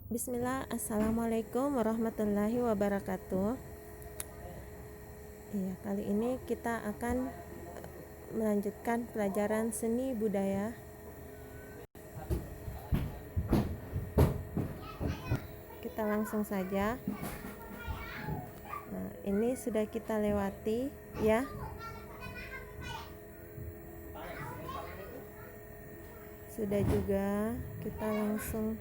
Bismillah, Assalamualaikum warahmatullahi wabarakatuh. Iya, kali ini kita akan melanjutkan pelajaran seni budaya. Kita langsung saja. Nah, ini sudah kita lewati ya. Sudah juga kita langsung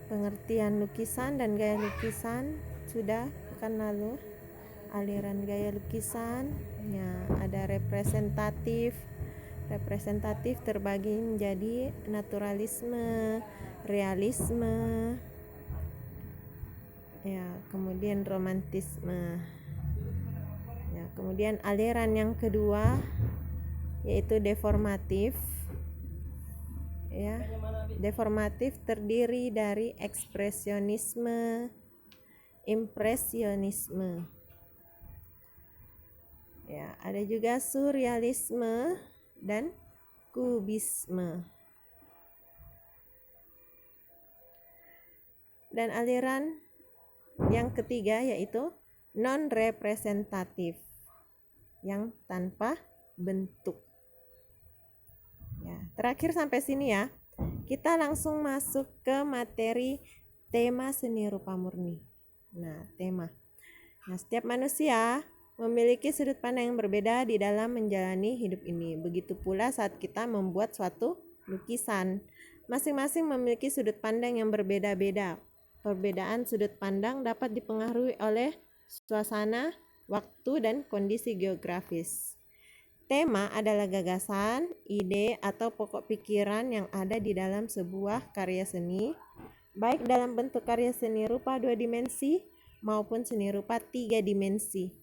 pengertian lukisan dan gaya lukisan sudah pekan lalu. Aliran gaya lukisan ya, ada representatif terbagi menjadi naturalisme, realisme ya, kemudian romantisme ya. Kemudian aliran yang kedua yaitu deformatif ya. Deformatif terdiri dari ekspresionisme, impresionisme ya, ada juga surrealisme dan kubisme. Dan aliran yang ketiga yaitu non representatif yang tanpa bentuk ya. Terakhir sampai sini ya. Kita langsung masuk ke materi tema seni rupa murni. Nah, tema. Nah, setiap manusia memiliki sudut pandang yang berbeda di dalam menjalani hidup ini. Begitu pula saat kita membuat suatu lukisan. Masing-masing memiliki sudut pandang yang berbeda-beda. Perbedaan sudut pandang dapat dipengaruhi oleh suasana, waktu, dan kondisi geografis. Tema adalah gagasan, ide, atau pokok pikiran yang ada di dalam sebuah karya seni, baik dalam bentuk karya seni rupa 2 dimensi maupun seni rupa 3 dimensi.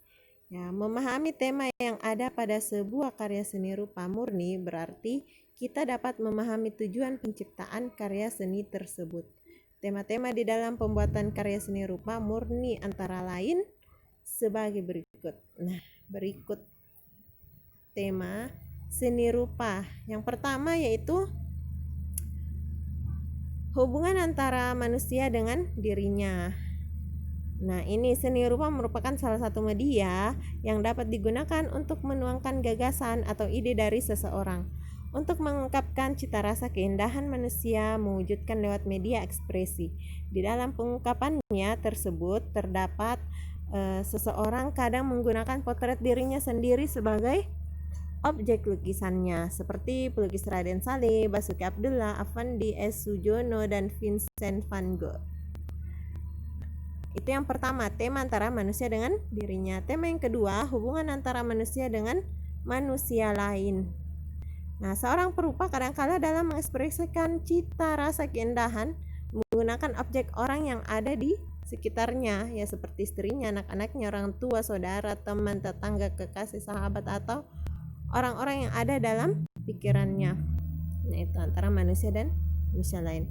Ya, memahami tema yang ada pada sebuah karya seni rupa murni berarti kita dapat memahami tujuan penciptaan karya seni tersebut. Tema-tema di dalam pembuatan karya seni rupa murni antara lain sebagai berikut. Nah, berikut tema seni rupa. Yang pertama yaitu hubungan antara manusia dengan dirinya. Nah, ini seni rupa merupakan salah satu media yang dapat digunakan untuk menuangkan gagasan atau ide dari seseorang. Untuk mengungkapkan cita rasa keindahan manusia mewujudkan lewat media ekspresi. Di dalam pengungkapannya tersebut terdapat seseorang kadang menggunakan potret dirinya sendiri sebagai objek lukisannya, seperti pelukis Raden Saleh, Basuki Abdullah, Affandi S. Sujono, dan Vincent van Gogh. Itu yang pertama, tema antara manusia dengan dirinya. Tema yang kedua, hubungan antara manusia dengan manusia lain. Nah, seorang perupa kadangkala dalam mengekspresikan cita rasa keindahan menggunakan objek orang yang ada di sekitarnya, ya seperti istrinya, anak-anaknya, orang tua, saudara, teman, tetangga, kekasih, sahabat, atau orang-orang yang ada dalam pikirannya. Nah, itu antara manusia dan manusia lain.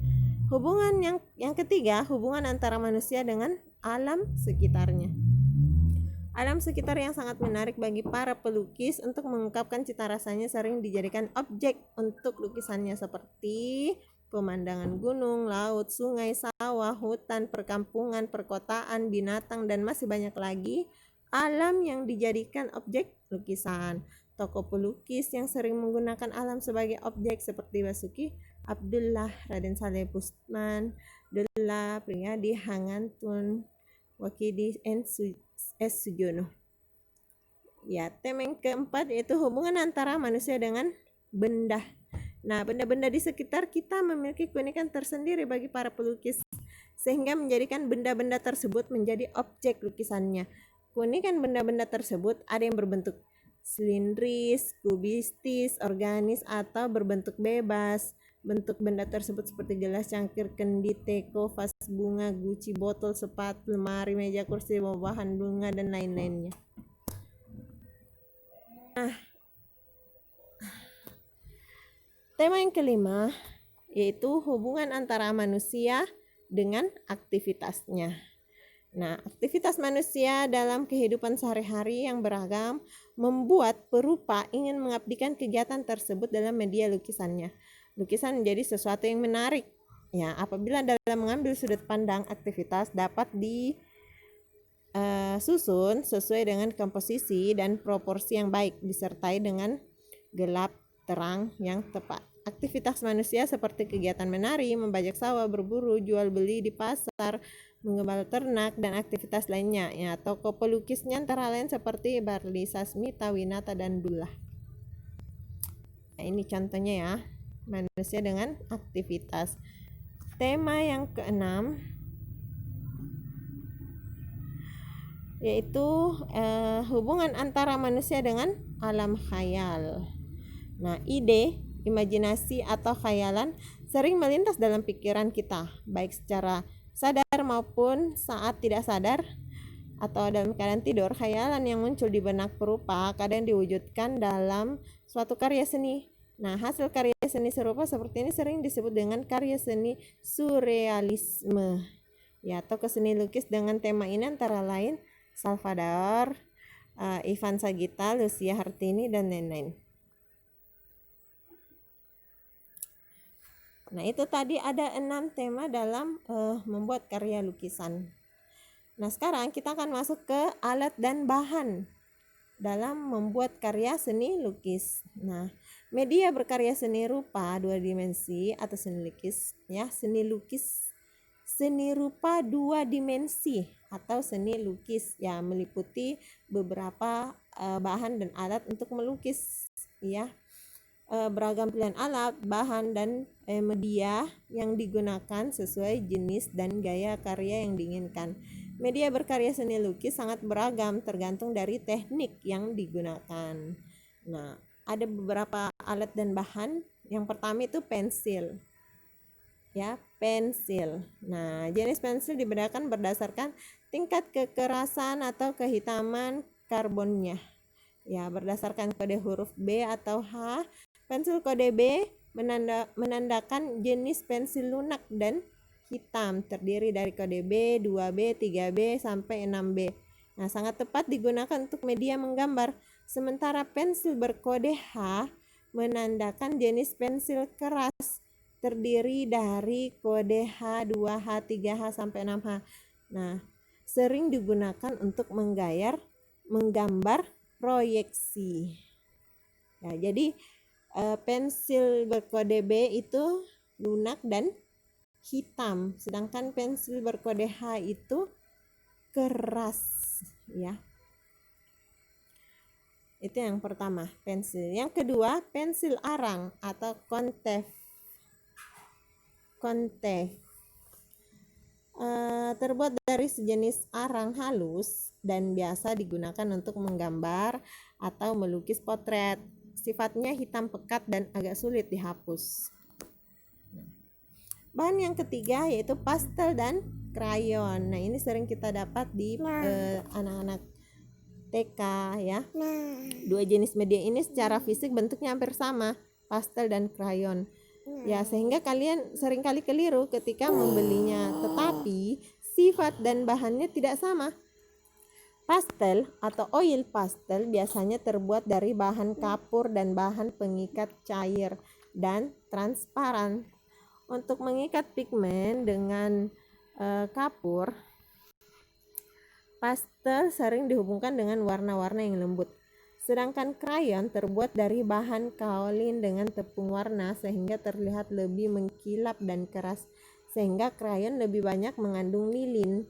Hubungan yang ketiga, hubungan antara manusia dengan alam sekitarnya. Alam sekitar yang sangat menarik bagi para pelukis untuk mengungkapkan cita rasanya sering dijadikan objek untuk lukisannya, seperti pemandangan gunung, laut, sungai, sawah, hutan, perkampungan, perkotaan, binatang, dan masih banyak lagi alam yang dijadikan objek lukisan. Tokoh pelukis yang sering menggunakan alam sebagai objek seperti Basuki Abdullah, Raden Saleh Busman, Della Priyadi, Hangantun, Wakidi S. Sujono. Ya, tema yang keempat yaitu hubungan antara manusia dengan benda. Nah, benda-benda di sekitar kita memiliki keunikan tersendiri bagi para pelukis, sehingga menjadikan benda-benda tersebut menjadi objek lukisannya. Keunikan benda-benda tersebut ada yang berbentuk silindris, kubistis, organis, atau berbentuk bebas. Bentuk benda tersebut seperti gelas, cangkir, kendi, teko, vas bunga, guci, botol, sepatu, lemari, meja, kursi, bahan bunga, dan lain-lainnya. Nah, tema yang kelima yaitu hubungan antara manusia dengan aktivitasnya. Nah, aktivitas manusia dalam kehidupan sehari-hari yang beragam membuat perupa ingin mengabdikan kegiatan tersebut dalam media lukisannya. Lukisan menjadi sesuatu yang menarik, Ya, apabila dalam mengambil sudut pandang aktivitas dapat disusun sesuai dengan komposisi dan proporsi yang baik, disertai dengan gelap terang yang tepat. Aktivitas manusia seperti kegiatan menari, membajak sawah, berburu, jual beli di pasar, menggembala ternak, dan aktivitas lainnya. Ya, tokoh pelukisnya antara lain seperti Barli Sasmita, Winata, dan Dullah. Nah, ini contohnya ya, manusia dengan aktivitas. Tema yang keenam yaitu hubungan antara manusia dengan alam khayal. Nah, ide, imajinasi atau khayalan sering melintas dalam pikiran kita, baik secara sadar maupun saat tidak sadar atau dalam keadaan tidur. Khayalan yang muncul di benak perupa kadang diwujudkan dalam suatu karya seni. Nah, hasil karya seni serupa seperti ini sering disebut dengan karya seni surrealisme, ya, atau keseni lukis dengan tema ini antara lain Salvador, Ivan Sagita, Lucia Hartini, dan lain-lain. Nah, itu tadi ada 6 tema dalam membuat karya lukisan. Nah, sekarang kita akan masuk ke alat dan bahan dalam membuat karya seni lukis. Nah, media berkarya seni rupa 2 dimensi atau seni lukis, ya, seni lukis seni rupa 2 dimensi atau seni lukis, ya, meliputi beberapa bahan dan alat untuk melukis, ya. Beragam pilihan alat, bahan, dan media yang digunakan sesuai jenis dan gaya karya yang diinginkan. Media berkarya seni lukis sangat beragam tergantung dari teknik yang digunakan. Nah, ada beberapa alat dan bahan. Yang pertama itu pensil. Ya, pensil. Nah, jenis pensil dibedakan berdasarkan tingkat kekerasan atau kehitaman karbonnya. Ya, berdasarkan kode huruf B atau H. Pensil kode B menandakan jenis pensil lunak dan hitam, terdiri dari kode B, 2B, 3B, sampai 6B. Nah, sangat tepat digunakan untuk media menggambar. Sementara pensil berkode H menandakan jenis pensil keras, terdiri dari kode H, 2H, 3H, sampai 6H. Nah, sering digunakan untuk menggambar proyeksi. Ya, jadi pensil berkode B itu lunak dan hitam, sedangkan pensil berkode H itu keras, ya. Itu yang pertama, pensil. Yang kedua, pensil arang atau kontef. Terbuat dari sejenis arang halus dan biasa digunakan untuk menggambar atau melukis potret. Sifatnya hitam pekat dan agak sulit dihapus. Bahan yang ketiga yaitu pastel dan krayon. Nah, ini sering kita dapat di anak-anak TK, ya. Dua jenis media ini secara fisik bentuknya hampir sama, pastel dan krayon. Ya, sehingga kalian seringkali keliru ketika membelinya, tetapi sifat dan bahannya tidak sama. Pastel atau oil pastel biasanya terbuat dari bahan kapur dan bahan pengikat cair dan transparan. Untuk mengikat pigmen dengan kapur, pastel sering dihubungkan dengan warna-warna yang lembut. Sedangkan krayon terbuat dari bahan kaolin dengan tepung warna sehingga terlihat lebih mengkilap dan keras. Sehingga krayon lebih banyak mengandung lilin.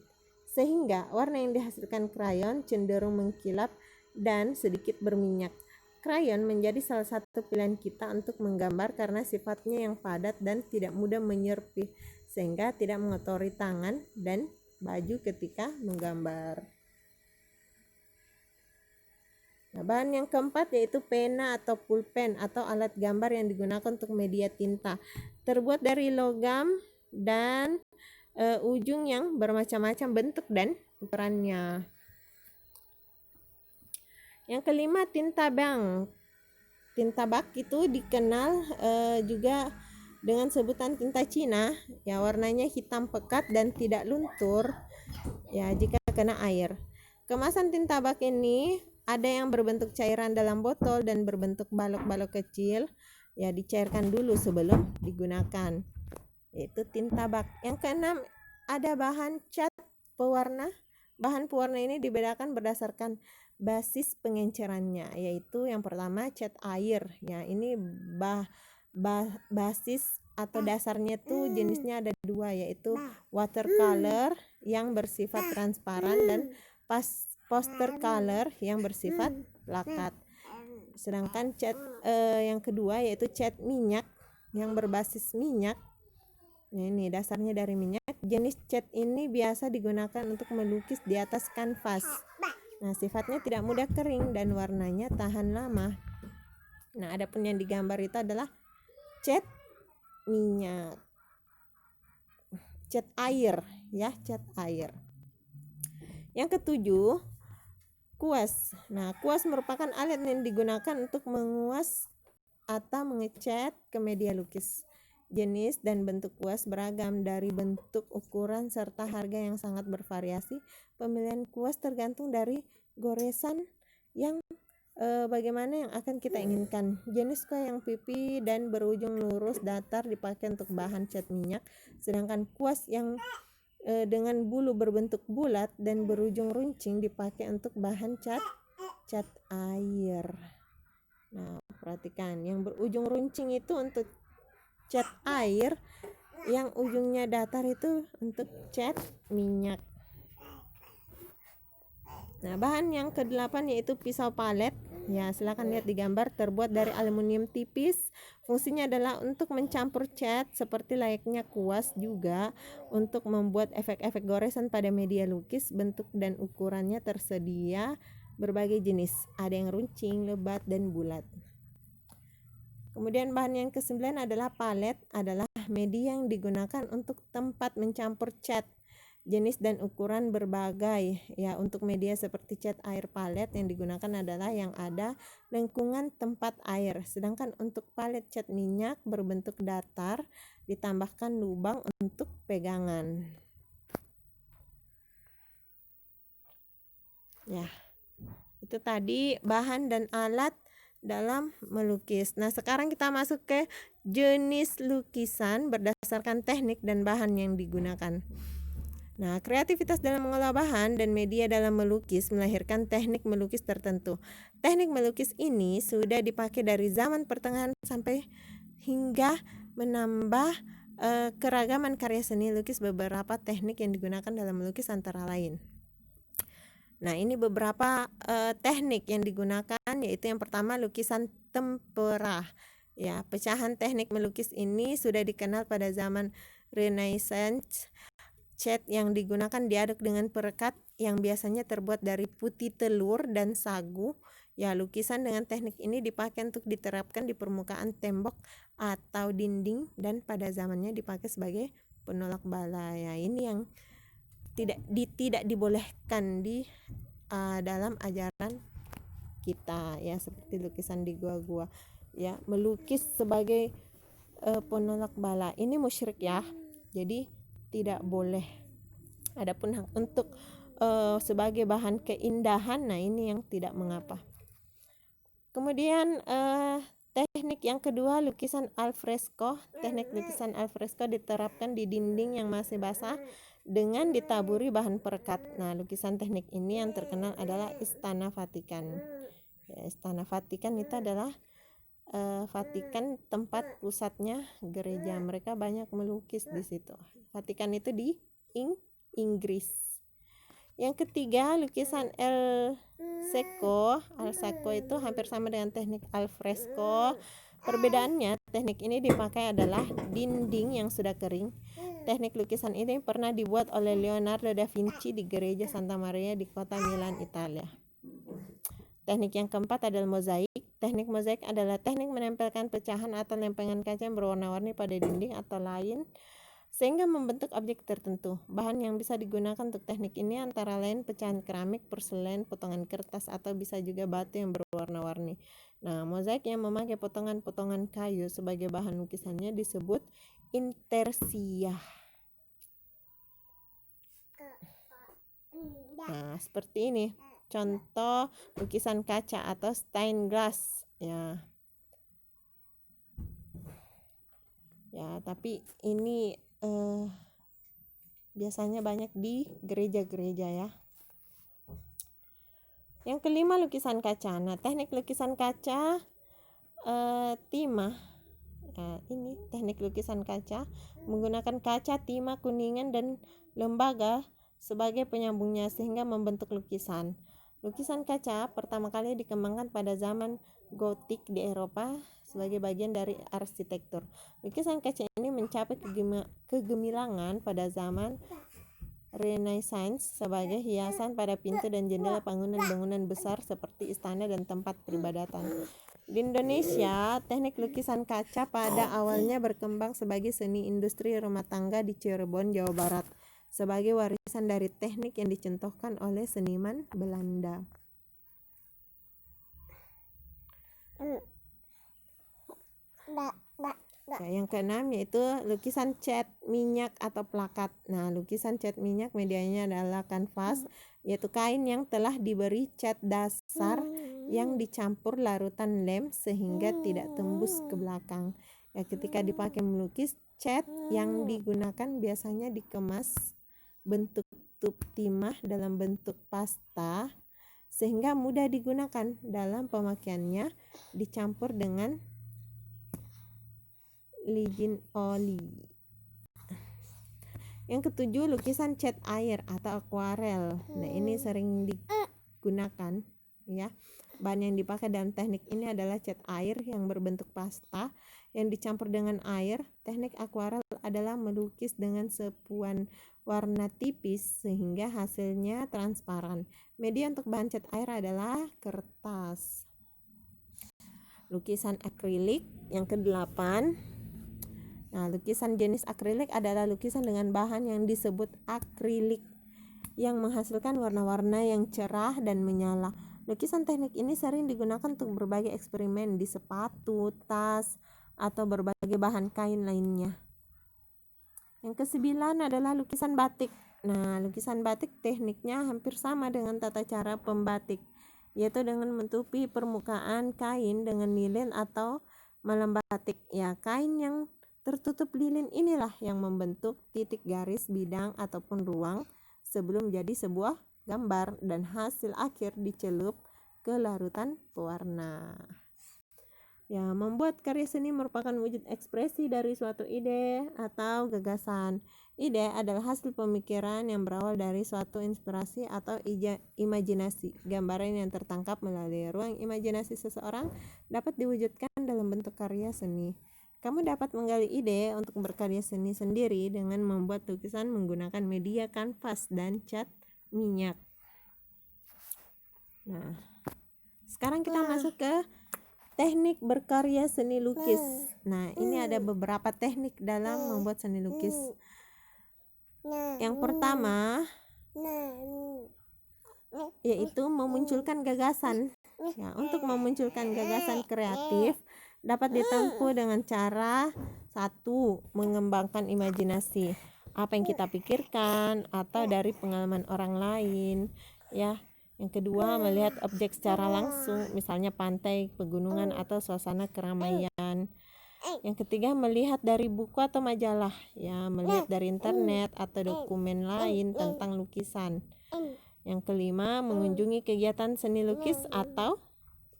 Sehingga warna yang dihasilkan krayon cenderung mengkilap dan sedikit berminyak. Krayon menjadi salah satu pilihan kita untuk menggambar karena sifatnya yang padat dan tidak mudah menyerpih, sehingga tidak mengotori tangan dan baju ketika menggambar. Nah, bahan yang keempat yaitu pena atau pulpen atau alat gambar yang digunakan untuk media tinta. Terbuat dari logam dan ujung yang bermacam-macam bentuk dan ukurannya. Yang kelima, tinta bak. Tinta bak itu dikenal juga dengan sebutan tinta Cina. Ya, warnanya hitam pekat dan tidak luntur, ya, jika kena air. Kemasan tinta bak ini ada yang berbentuk cairan dalam botol dan berbentuk balok-balok kecil. Ya, dicairkan dulu sebelum digunakan. yaitu tinta bak. Yang keenam, ada bahan cat pewarna. Bahan pewarna ini dibedakan berdasarkan basis pengencerannya, yaitu yang pertama cat air. Ya, ini basis atau dasarnya tuh jenisnya ada dua, yaitu watercolor yang bersifat transparan dan poster color yang bersifat plakat. Sedangkan cat yang kedua yaitu cat minyak yang berbasis minyak. Nah, ini dasarnya dari minyak. Jenis cat ini biasa digunakan untuk melukis di atas kanvas. Nah, sifatnya tidak mudah kering dan warnanya tahan lama. Nah, adapun yang digambar itu adalah cat minyak, cat air, ya, cat air. Yang ketujuh, kuas. Nah, kuas merupakan alat yang digunakan untuk menguas atau mengecat ke media lukis. Jenis dan bentuk kuas beragam, dari bentuk, ukuran, serta harga yang sangat bervariasi. Pemilihan kuas tergantung dari goresan yang bagaimana yang akan kita inginkan. Jenis kuas yang pipi dan berujung lurus datar dipakai untuk bahan cat minyak, sedangkan kuas yang dengan bulu berbentuk bulat dan berujung runcing dipakai untuk bahan cat air. Nah, perhatikan, yang berujung runcing itu untuk cat air, yang ujungnya datar itu untuk cat minyak. Nah, bahan yang ke-8 yaitu pisau palet. Ya, silakan lihat di gambar, terbuat dari aluminium tipis. Fungsinya adalah untuk mencampur cat seperti layaknya kuas, juga untuk membuat efek-efek goresan pada media lukis. Bentuk dan ukurannya tersedia berbagai jenis. Ada yang runcing, lebat, dan bulat. Kemudian bahan yang ke-9 adalah palet, adalah media yang digunakan untuk tempat mencampur cat. Jenis dan ukuran berbagai. Ya, untuk media seperti cat air palet yang digunakan adalah yang ada lengkungan tempat air. Sedangkan untuk palet cat minyak berbentuk datar, ditambahkan lubang untuk pegangan. Ya, itu tadi bahan dan alat dalam melukis. Nah, sekarang kita masuk ke jenis lukisan berdasarkan teknik dan bahan yang digunakan. Nah, kreativitas dalam mengolah bahan dan media dalam melukis melahirkan teknik melukis tertentu. Teknik melukis ini sudah dipakai dari zaman pertengahan sampai hingga menambah keragaman karya seni lukis. Beberapa teknik yang digunakan dalam melukis antara lain. Nah, ini beberapa teknik yang digunakan, yaitu yang pertama lukisan tempera. Ya, pecahan teknik melukis ini sudah dikenal pada zaman Renaissance. Cat yang digunakan diaduk dengan perekat yang biasanya terbuat dari putih telur dan sagu. Ya, lukisan dengan teknik ini dipakai untuk diterapkan di permukaan tembok atau dinding, dan pada zamannya dipakai sebagai penolak bala. Ya, ini yang tidak dibolehkan di dalam ajaran kita, ya, seperti lukisan di gua-gua, ya, melukis sebagai penolak bala. Ini musyrik, ya. Jadi tidak boleh. Adapun untuk sebagai bahan keindahan, nah ini yang tidak mengapa. Kemudian teknik yang kedua, lukisan alfresco. Teknik lukisan alfresco diterapkan di dinding yang masih basah dengan ditaburi bahan perekat. Nah, lukisan teknik ini yang terkenal adalah Istana Vatikan. Ya, Istana Vatikan itu adalah Vatikan tempat pusatnya gereja. Mereka banyak melukis di situ. Vatikan itu di Inggris. Yang ketiga, lukisan al secco itu hampir sama dengan teknik alfresco. Perbedaannya, teknik ini dipakai adalah dinding yang sudah kering. Teknik lukisan ini pernah dibuat oleh Leonardo da Vinci di gereja Santa Maria di kota Milan, Italia. Teknik yang keempat adalah mozaik. Teknik mozaik adalah teknik menempelkan pecahan atau lempengan kaca yang berwarna-warni pada dinding atau lain sehingga membentuk objek tertentu. Bahan yang bisa digunakan untuk teknik ini antara lain pecahan keramik, porselen, potongan kertas, atau bisa juga batu yang berwarna-warni. Nah, mozaik yang memakai potongan-potongan kayu sebagai bahan lukisannya disebut intarsia. Nah, seperti ini contoh lukisan kaca atau stained glass, ya. Ya, tapi ini biasanya banyak di gereja-gereja ya. Yang kelima, lukisan kaca. Nah, teknik lukisan kaca timah. Nah, ini teknik lukisan kaca menggunakan kaca, timah, kuningan, dan lembaga sebagai penyambungnya sehingga membentuk lukisan. Lukisan kaca pertama kali dikembangkan pada zaman Gotik di Eropa sebagai bagian dari arsitektur. Lukisan kaca ini mencapai kegemilangan pada zaman Renaissance sebagai hiasan pada pintu dan jendela bangunan-bangunan besar seperti istana dan tempat peribadatan. Di Indonesia, teknik lukisan kaca pada awalnya berkembang sebagai seni industri rumah tangga di Cirebon, Jawa Barat, sebagai warisan dari teknik yang dicontohkan oleh seniman Belanda. Ya, yang keenam yaitu lukisan cat minyak atau plakat. Nah, lukisan cat minyak medianya adalah kanvas, yaitu kain yang telah diberi cat dasar yang dicampur larutan lem sehingga tidak tembus ke belakang. Ya, ketika dipakai melukis, cat yang digunakan biasanya dikemas bentuk tub timah dalam bentuk pasta sehingga mudah digunakan dalam pemakaiannya, dicampur dengan licin oli. Yang ketujuh, lukisan cat air atau akuarel. Nah, ini sering digunakan ya. Bahan yang dipakai dalam teknik ini adalah cat air yang berbentuk pasta yang dicampur dengan air. Teknik akuarel adalah melukis dengan sepuan warna tipis sehingga hasilnya transparan. Media untuk bahan cat air adalah kertas. Lukisan akrilik yang kedelapan. Nah, lukisan jenis akrilik adalah lukisan dengan bahan yang disebut akrilik yang menghasilkan warna-warna yang cerah dan menyala. Lukisan teknik ini sering digunakan untuk berbagai eksperimen di sepatu, tas, atau berbagai bahan kain lainnya. Yang kesembilan adalah lukisan batik. Nah, lukisan batik tekniknya hampir sama dengan tata cara pembatik, yaitu dengan menutupi permukaan kain dengan lilin atau malam batik. Ya, kain yang tertutup lilin inilah yang membentuk titik garis bidang ataupun ruang sebelum jadi sebuah gambar dan hasil akhir dicelup ke larutan pewarna. Ya, membuat karya seni merupakan wujud ekspresi dari suatu ide atau gagasan. Ide adalah hasil pemikiran yang berawal dari suatu inspirasi atau imajinasi. Gambaran yang tertangkap melalui ruang imajinasi seseorang dapat diwujudkan dalam bentuk karya seni. Kamu dapat menggali ide untuk berkarya seni sendiri dengan membuat lukisan menggunakan media kanvas dan cat minyak. Nah, sekarang kita masuk ke teknik berkarya seni lukis. Nah, ini ada beberapa teknik dalam membuat seni lukis. Yang pertama yaitu memunculkan gagasan. Ya, untuk memunculkan gagasan kreatif dapat ditempuh dengan cara satu, mengembangkan imajinasi, apa yang kita pikirkan atau dari pengalaman orang lain, ya. Yang kedua, melihat objek secara langsung, misalnya pantai, pegunungan, atau suasana keramaian. Yang ketiga, melihat dari buku atau majalah, ya, melihat dari internet atau dokumen lain tentang lukisan. Yang kelima, mengunjungi kegiatan seni lukis atau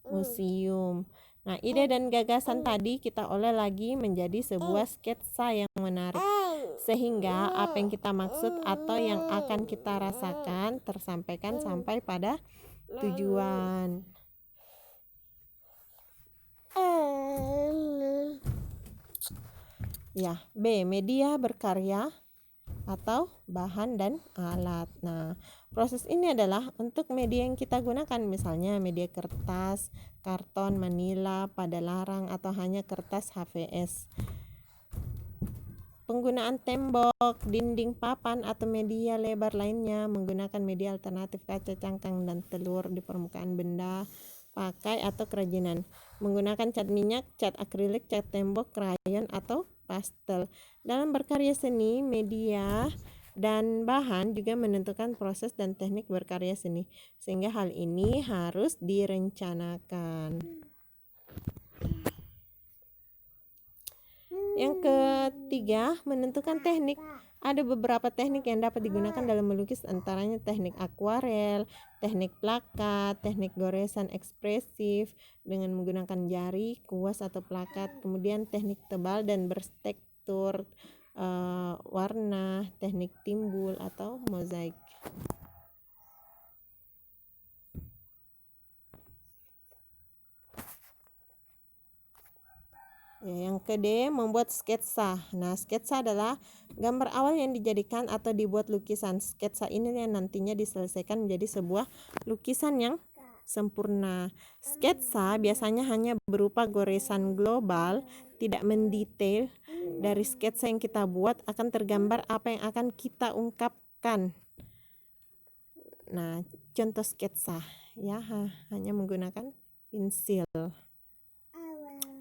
museum. Nah, ide dan gagasan tadi kita olah lagi menjadi sebuah sketsa yang menarik, sehingga apa yang kita maksud atau yang akan kita rasakan tersampaikan sampai pada tujuan. Ya, B. Media berkarya atau bahan dan alat. Nah, proses ini adalah untuk media yang kita gunakan, misalnya media kertas, karton, manila, pada larang, atau hanya kertas HVS. Penggunaan tembok, dinding, papan, atau media lebar lainnya menggunakan media alternatif kaca, cangkang, dan telur di permukaan benda, pakai, atau kerajinan. Menggunakan cat minyak, cat akrilik, cat tembok, krayon, atau pastel. Dalam berkarya seni, media dan bahan juga menentukan proses dan teknik berkarya seni, sehingga hal ini harus direncanakan. Yang ketiga, menentukan teknik. Ada beberapa teknik yang dapat digunakan dalam melukis, antaranya teknik akuarel, teknik plakat, teknik goresan ekspresif dengan menggunakan jari, kuas atau plakat, kemudian teknik tebal dan bertekstur warna, teknik timbul atau mozaik. Ya, yang kedua, membuat sketsa. Nah, sketsa adalah gambar awal yang dijadikan atau dibuat lukisan. Sketsa ini yang nantinya diselesaikan menjadi sebuah lukisan yang sempurna. Sketsa biasanya hanya berupa goresan global, tidak mendetail. Dari sketsa yang kita buat akan tergambar apa yang akan kita ungkapkan. Nah, contoh sketsa ya hanya menggunakan pensil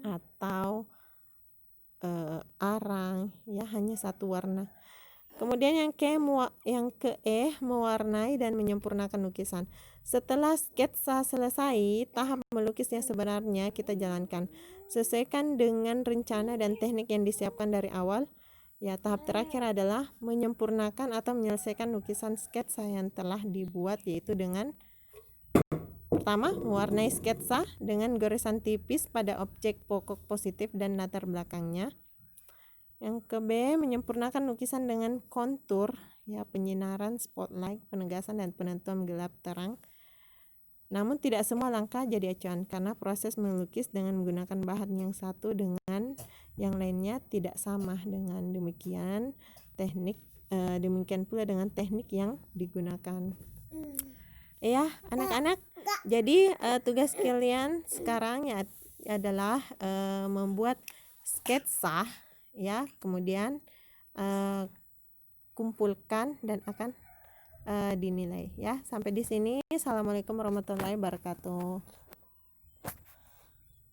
atau arang, ya hanya satu warna. Kemudian yang ke mewarnai dan menyempurnakan lukisan. Setelah sketsa selesai, tahap melukis yang sebenarnya kita jalankan. Sesuaikan dengan rencana dan teknik yang disiapkan dari awal. Ya, tahap terakhir adalah menyempurnakan atau menyelesaikan lukisan sketsa yang telah dibuat, yaitu dengan pertama, mewarnai sketsa dengan goresan tipis pada objek pokok positif dan latar belakangnya. Yang ke B, menyempurnakan lukisan dengan kontur, ya penyinaran, spotlight, penegasan dan penentuan gelap terang. Namun tidak semua langkah jadi acuan karena proses melukis dengan menggunakan bahan yang satu dengan yang lainnya tidak sama. Dengan demikian demikian pula dengan teknik yang digunakan. Ya, anak-anak. Jadi tugas kalian sekarang ya adalah membuat sketsa, ya, kemudian kumpulkan dan akan dinilai, ya. Sampai di sini. Assalamualaikum warahmatullahi wabarakatuh.